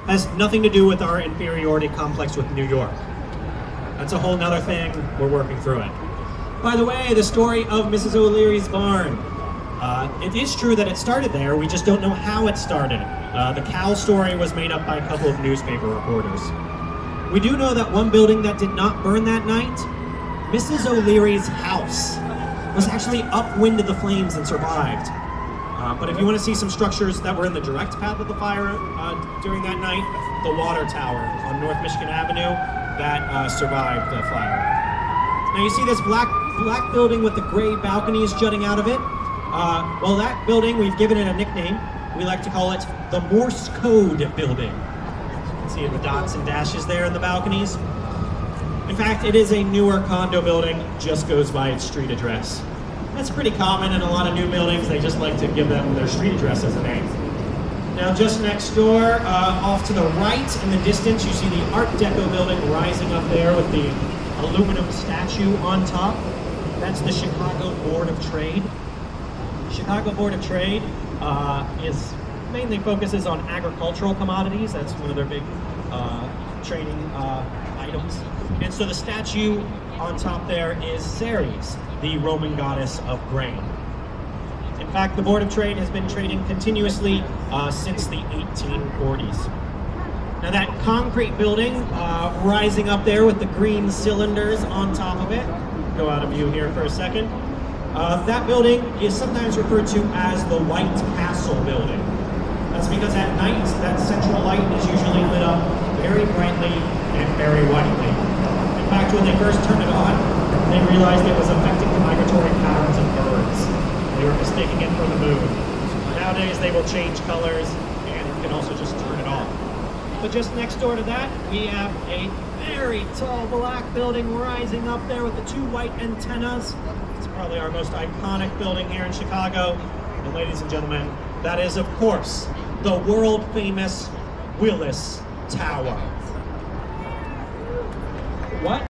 has nothing to do with our inferiority complex with New York. That's a whole nother thing. We're working through it. By the way, the story of Mrs. O'Leary's barn. It is true that it started there, we just don't know how it started. The cow story was made up by a couple of newspaper reporters. We do know that one building that did not burn that night, Mrs. O'Leary's house, was actually upwind of the flames and survived. But if you want to see some structures that were in the direct path of the fire during that night, the water tower on North Michigan Avenue, that survived the fire. Now you see this black building with the gray balconies jutting out of it? Well, that building, we've given it a nickname. We like to call it the Morse Code Building. You can see the dots and dashes there in the balconies. In fact, it is a newer condo building, just goes by its street address. That's pretty common in a lot of new buildings. They just like to give them their street address as a name. Now just next door, off to the right in the distance, you see the Art Deco building rising up there with the aluminum statue on top. That's the Chicago Board of Trade. Chicago Board of Trade is mainly focuses on agricultural commodities. That's one of their big trading items. And so the statue on top there is Ceres, the Roman goddess of grain. In fact, the Board of Trade has been trading continuously since the 1840s. Now that concrete building rising up there with the green cylinders on top of it, go out of view here for a second. That building is sometimes referred to as the White Castle building. That's because at night, that central light is usually lit up very brightly and very whitely. In fact, when they first turned it on, they realized it was affecting the migratory patterns of birds. They were mistaking it for the moon. Nowadays, they will change colors, and you can also just turn it off. But just next door to that, we have a very tall black building rising up there with the two white antennas. It's probably our most iconic building here in Chicago. And ladies and gentlemen, that is, of course, the world-famous Willis Tower. What?